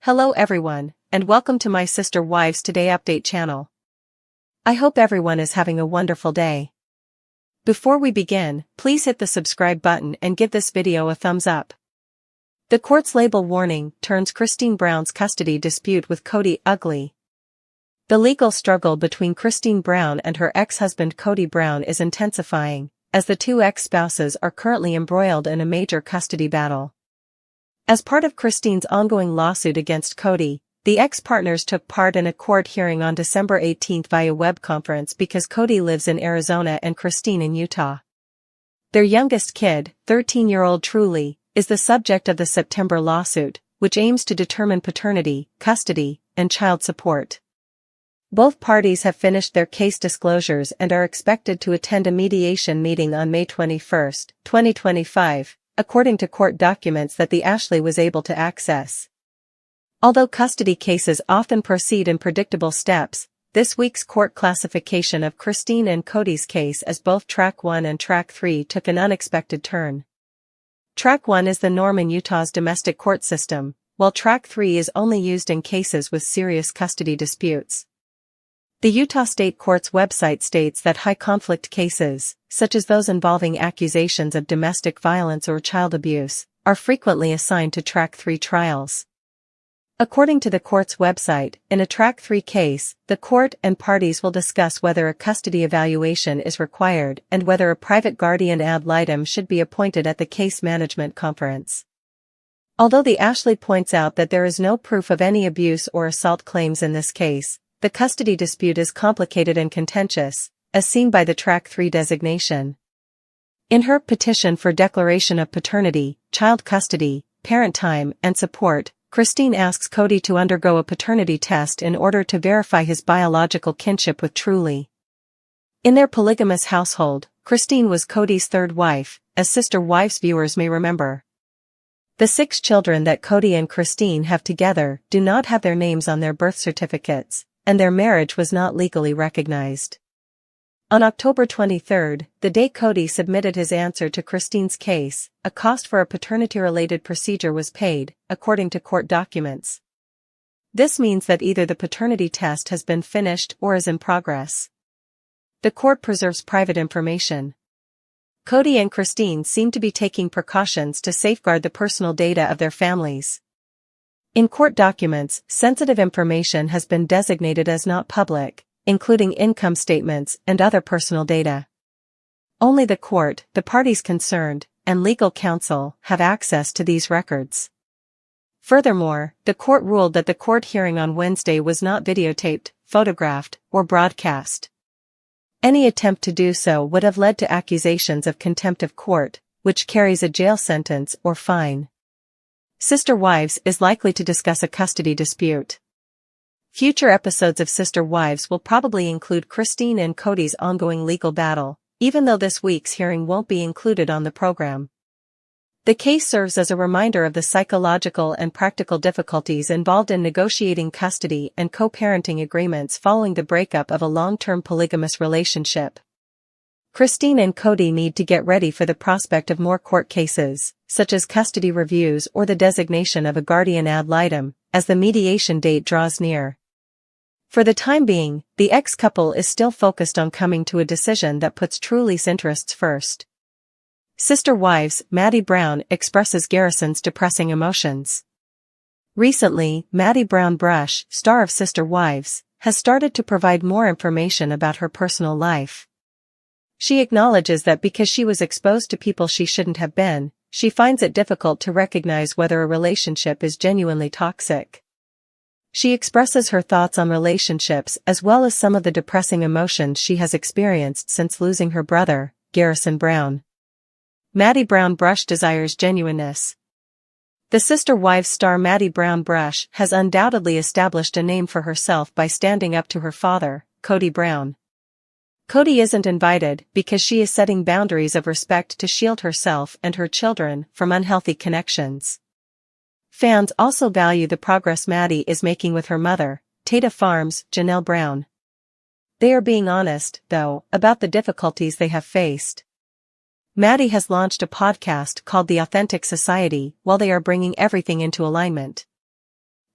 Hello everyone, and welcome to my Sister Wives Today Update channel. I hope everyone is having a wonderful day. Before we begin, please hit the subscribe button and give this video a thumbs up. The court's label warning turns Christine Brown's custody dispute with Kody ugly. The legal struggle between Christine Brown and her ex-husband Kody Brown is intensifying, as the two ex-spouses are currently embroiled in a major custody battle. As part of Christine's ongoing lawsuit against Kody, the ex-partners took part in a court hearing on December 18 via web conference because Kody lives in Arizona and Christine in Utah. Their youngest kid, 13-year-old Truly, is the subject of the September lawsuit, which aims to determine paternity, custody, and child support. Both parties have finished their case disclosures and are expected to attend a mediation meeting on May 21, 2025. According to court documents that the Ashley was able to access. Although custody cases often proceed in predictable steps, this week's court classification of Christine and Kody's case as both Track 1 and Track 3 took an unexpected turn. Track 1 is the norm in Utah's domestic court system, while Track 3 is only used in cases with serious custody disputes. The Utah State Court's website states that high-conflict cases, such as those involving accusations of domestic violence or child abuse, are frequently assigned to Track 3 trials. According to the court's website, in a Track 3 case, the court and parties will discuss whether a custody evaluation is required and whether a private guardian ad litem should be appointed at the case management conference. Although the Ashley points out that there is no proof of any abuse or assault claims in this case, the custody dispute is complicated and contentious, as seen by the Track 3 designation. In her petition for declaration of paternity, child custody, parent time, and support, Christine asks Kody to undergo a paternity test in order to verify his biological kinship with Truly. In their polygamous household, Christine was Kody's third wife, as Sister Wives viewers may remember. The 6 children that Kody and Christine have together do not have their names on their birth certificates, and their marriage was not legally recognized. On October 23, the day Kody submitted his answer to Christine's case, a cost for a paternity-related procedure was paid, according to court documents. This means that either the paternity test has been finished or is in progress. The court preserves private information. Kody and Christine seem to be taking precautions to safeguard the personal data of their families. In court documents, sensitive information has been designated as not public, including income statements and other personal data. Only the court, the parties concerned, and legal counsel have access to these records. Furthermore, the court ruled that the court hearing on Wednesday was not videotaped, photographed, or broadcast. Any attempt to do so would have led to accusations of contempt of court, which carries a jail sentence or fine. Sister Wives is likely to discuss a custody dispute. Future episodes of Sister Wives will probably include Christine and Kody's ongoing legal battle, even though this week's hearing won't be included on the program. The case serves as a reminder of the psychological and practical difficulties involved in negotiating custody and co-parenting agreements following the breakup of a long-term polygamous relationship. Christine and Kody need to get ready for the prospect of more court cases, such as custody reviews or the designation of a guardian ad litem, as the mediation date draws near. For the time being, the ex-couple is still focused on coming to a decision that puts Truly's interests first. Sister Wives, Maddie Brown expresses Garrison's depressing emotions. Recently, Maddie Brown Brush, star of Sister Wives, has started to provide more information about her personal life. She acknowledges that because she was exposed to people she shouldn't have been, she finds it difficult to recognize whether a relationship is genuinely toxic. She expresses her thoughts on relationships as well as some of the depressing emotions she has experienced since losing her brother, Garrison Brown. Maddie Brown Brush desires genuineness. The Sister Wives star Maddie Brown Brush has undoubtedly established a name for herself by standing up to her father, Kody Brown. Kody isn't invited because she is setting boundaries of respect to shield herself and her children from unhealthy connections. Fans also value the progress Maddie is making with her mother, Tata Farms' Janelle Brown. They are being honest, though, about the difficulties they have faced. Maddie has launched a podcast called The Authentic Society while they are bringing everything into alignment.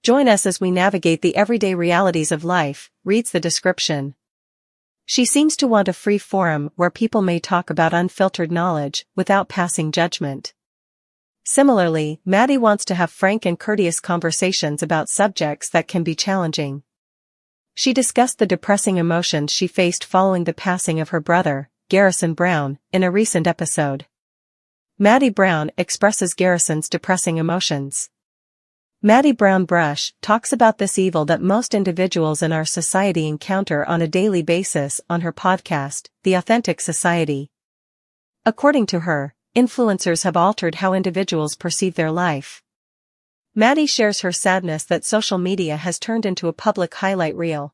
Join us as we navigate the everyday realities of life, reads the description. She seems to want a free forum where people may talk about unfiltered knowledge without passing judgment. Similarly, Maddie wants to have frank and courteous conversations about subjects that can be challenging. She discussed the depressing emotions she faced following the passing of her brother, Garrison Brown, in a recent episode. Maddie Brown expresses Garrison's depressing emotions. Maddie Brown Brush talks about this evil that most individuals in our society encounter on a daily basis on her podcast, The Authentic Society. According to her, influencers have altered how individuals perceive their life. Maddie shares her sadness that social media has turned into a public highlight reel.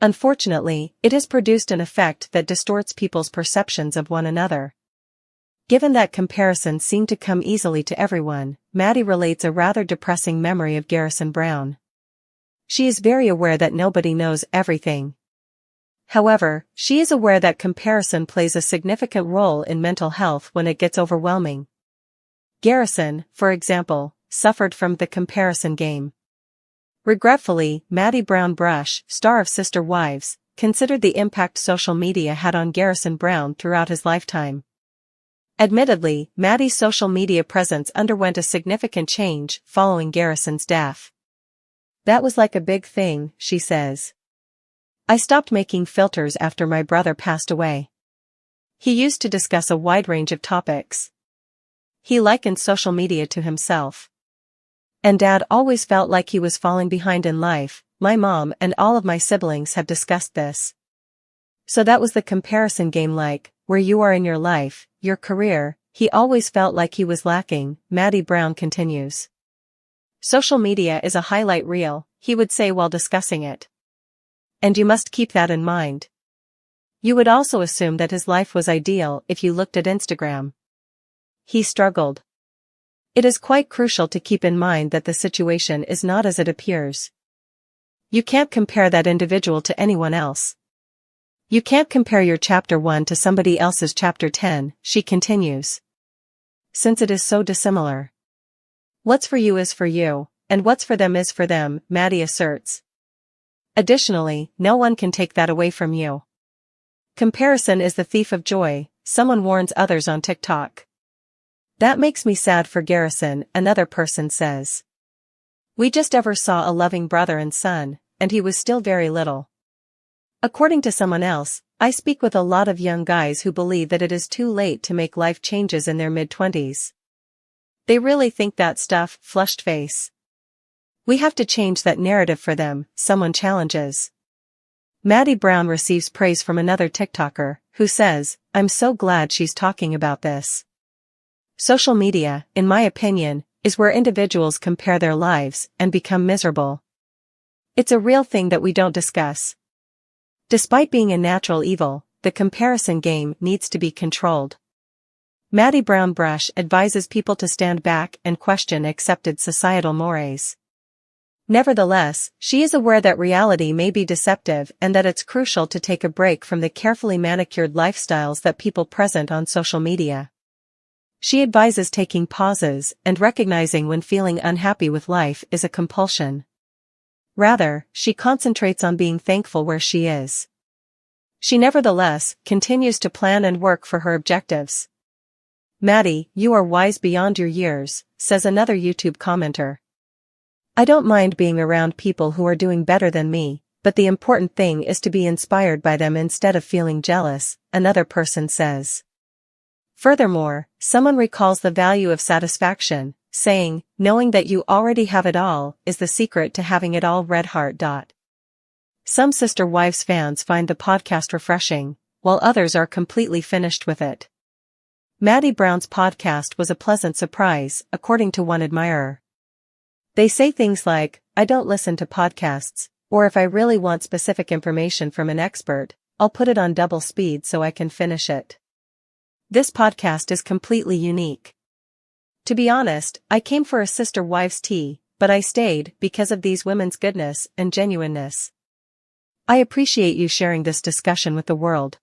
Unfortunately, it has produced an effect that distorts people's perceptions of one another. Given that comparisons seem to come easily to everyone, Maddie relates a rather depressing memory of Garrison Brown. She is very aware that nobody knows everything. However, she is aware that comparison plays a significant role in mental health when it gets overwhelming. Garrison, for example, suffered from the comparison game. Regretfully, Maddie Brown Brush, star of Sister Wives, considered the impact social media had on Garrison Brown throughout his lifetime. Admittedly, Maddie's social media presence underwent a significant change following Garrison's death. That was like a big thing, she says. I stopped making filters after my brother passed away. He used to discuss a wide range of topics. He likened social media to himself. And Dad always felt like he was falling behind in life. My mom and all of my siblings have discussed this. So that was the comparison game, like, where you are in your life, your career. He always felt like he was lacking, Maddie Brown continues. Social media is a highlight reel, he would say while discussing it. And you must keep that in mind. You would also assume that his life was ideal if you looked at Instagram. He struggled. It is quite crucial to keep in mind that the situation is not as it appears. You can't compare that individual to anyone else. You can't compare your chapter 1 to somebody else's chapter 10, she continues. Since it is so dissimilar. What's for you is for you, and what's for them is for them, Maddie asserts. Additionally, no one can take that away from you. Comparison is the thief of joy, someone warns others on TikTok. That makes me sad for Garrison, another person says. We just ever saw a loving brother and son, and he was still very little. According to someone else, I speak with a lot of young guys who believe that it is too late to make life changes in their mid-20s. They really think that stuff, flushed face. We have to change that narrative for them, someone challenges. Maddie Brown receives praise from another TikToker, who says, I'm so glad she's talking about this. Social media, in my opinion, is where individuals compare their lives and become miserable. It's a real thing that we don't discuss. Despite being a natural evil, the comparison game needs to be controlled. Maddie Brown Brush advises people to stand back and question accepted societal mores. Nevertheless, she is aware that reality may be deceptive and that it's crucial to take a break from the carefully manicured lifestyles that people present on social media. She advises taking pauses and recognizing when feeling unhappy with life is a compulsion. Rather, she concentrates on being thankful where she is. She nevertheless continues to plan and work for her objectives. Maddie, you are wise beyond your years, says another YouTube commenter. I don't mind being around people who are doing better than me, but the important thing is to be inspired by them instead of feeling jealous, another person says. Furthermore, someone recalls the value of satisfaction, saying, knowing that you already have it all is the secret to having it all. Red heart. Some Sister Wives fans find the podcast refreshing, while others are completely finished with it. Maddie Brown's podcast was a pleasant surprise, according to one admirer. They say things like, I don't listen to podcasts, or if I really want specific information from an expert, I'll put it on double speed so I can finish it. This podcast is completely unique. To be honest, I came for a Sister Wives tea, but I stayed because of these women's goodness and genuineness. I appreciate you sharing this discussion with the world.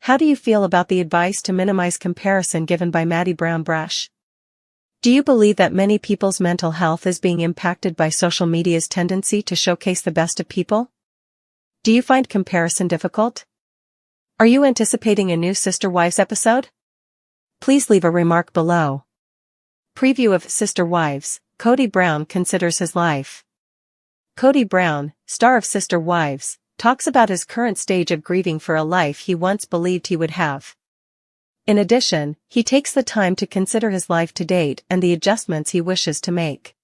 How do you feel about the advice to minimize comparison given by Maddie Brown Brush? Do you believe that many people's mental health is being impacted by social media's tendency to showcase the best of people? Do you find comparison difficult? Are you anticipating a new Sister Wives episode? Please leave a remark below. Preview of Sister Wives, Kody Robyn considers his life. Kody Robyn, star of Sister Wives, talks about his current stage of grieving for a life he once believed he would have. In addition, he takes the time to consider his life to date and the adjustments he wishes to make.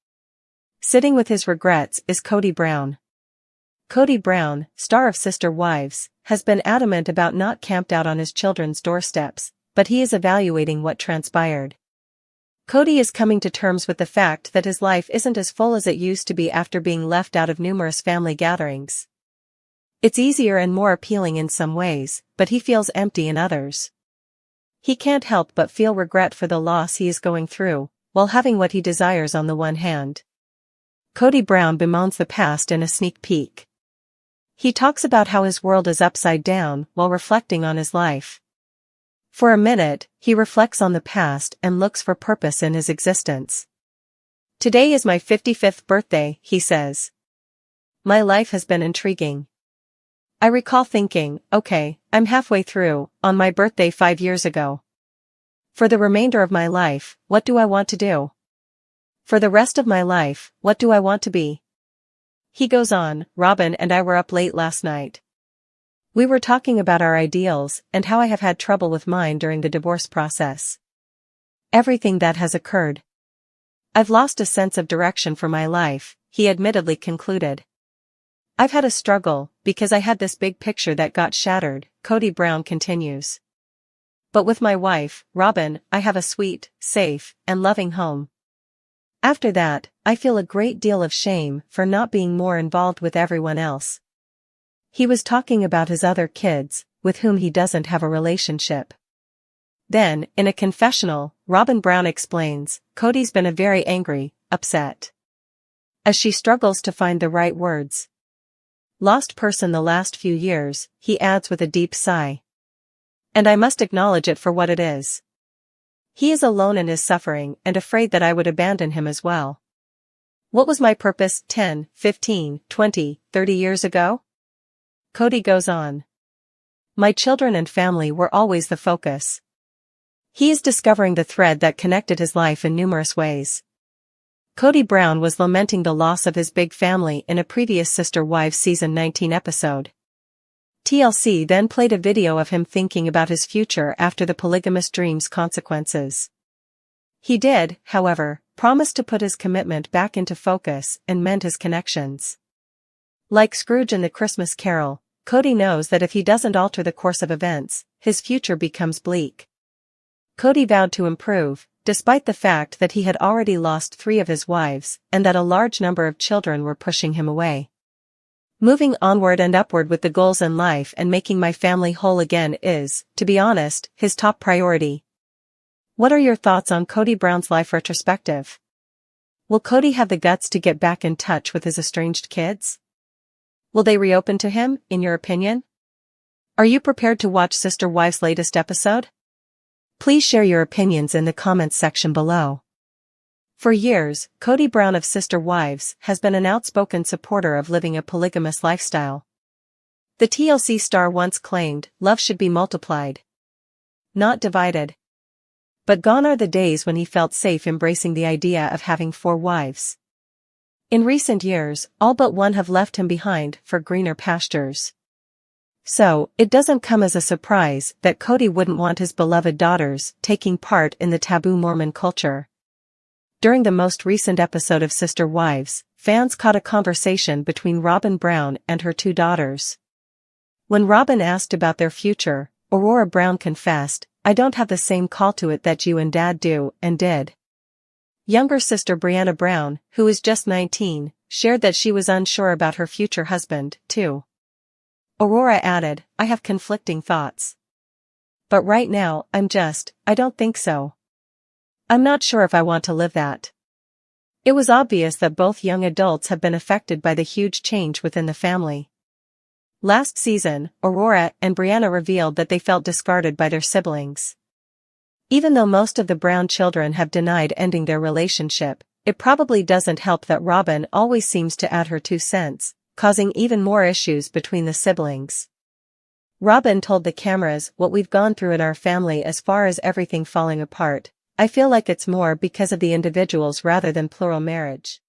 Sitting with his regrets is Kody Robyn. Kody Robyn, star of Sister Wives, has been adamant about not camped out on his children's doorsteps, but he is evaluating what transpired. Kody is coming to terms with the fact that his life isn't as full as it used to be after being left out of numerous family gatherings. It's easier and more appealing in some ways, but he feels empty in others. He can't help but feel regret for the loss he is going through, while having what he desires on the one hand. Kody Robyn bemoans the past in a sneak peek. He talks about how his world is upside down while reflecting on his life. For a minute, he reflects on the past and looks for purpose in his existence. "Today is my 55th birthday," he says. "My life has been intriguing. I recall thinking, okay, I'm halfway through, on my birthday 5 years ago. For the remainder of my life, what do I want to do? For the rest of my life, what do I want to be?" He goes on, "Robyn and I were up late last night. We were talking about our ideals and how I have had trouble with mine during the divorce process. Everything that has occurred. I've lost a sense of direction for my life," he admittedly concluded. "I've had a struggle, because I had this big picture that got shattered," Kody Robyn continues. "But with my wife, Robyn, I have a sweet, safe, and loving home. After that, I feel a great deal of shame for not being more involved with everyone else." He was talking about his other kids, with whom he doesn't have a relationship. Then, in a confessional, Robyn Brown explains, Kody's been a very angry, upset. As she struggles to find the right words. "Lost person the last few years," he adds with a deep sigh. "And I must acknowledge it for what it is. He is alone in his suffering and afraid that I would abandon him as well. What was my purpose 10, 15, 20, 30 years ago?" Kody goes on. "My children and family were always the focus." He is discovering the thread that connected his life in numerous ways. Kody Robyn was lamenting the loss of his big family in a previous Sister Wives Season 19 episode. TLC then played a video of him thinking about his future after the polygamous dream's consequences. He did, however, promise to put his commitment back into focus and mend his connections. Like Scrooge in the Christmas Carol, Kody knows that if he doesn't alter the course of events, his future becomes bleak. Kody vowed to improve, despite the fact that he had already lost 3 of his wives and that a large number of children were pushing him away. "Moving onward and upward with the goals in life and making my family whole again is, to be honest, his top priority." What are your thoughts on Kody Robyn's life retrospective? Will Kody have the guts to get back in touch with his estranged kids? Will they reopen to him, in your opinion? Are you prepared to watch Sister Wives' latest episode? Please share your opinions in the comments section below. For years, Kody Robyn of Sister Wives has been an outspoken supporter of living a polygamous lifestyle. The TLC star once claimed, "Love should be multiplied, not divided." But gone are the days when he felt safe embracing the idea of having 4 wives. In recent years, all but one have left him behind for greener pastures. So, it doesn't come as a surprise that Kody wouldn't want his beloved daughters taking part in the taboo Mormon culture. During the most recent episode of Sister Wives, fans caught a conversation between Robyn Brown and her 2 daughters. When Robyn asked about their future, Aurora Brown confessed, "I don't have the same call to it that you and Dad do," and did. Younger sister Brianna Brown, who is just 19, shared that she was unsure about her future husband, too. Aurora added, "I have conflicting thoughts. But right now, I don't think so. I'm not sure if I want to live that." It was obvious that both young adults have been affected by the huge change within the family. Last season, Aurora and Brianna revealed that they felt discarded by their siblings. Even though most of the Brown children have denied ending their relationship, it probably doesn't help that Robyn always seems to add her 2 cents, causing even more issues between the siblings. Robyn told the cameras what we've gone through in our family as far as everything falling apart. I feel like it's more because of the individuals rather than plural marriage.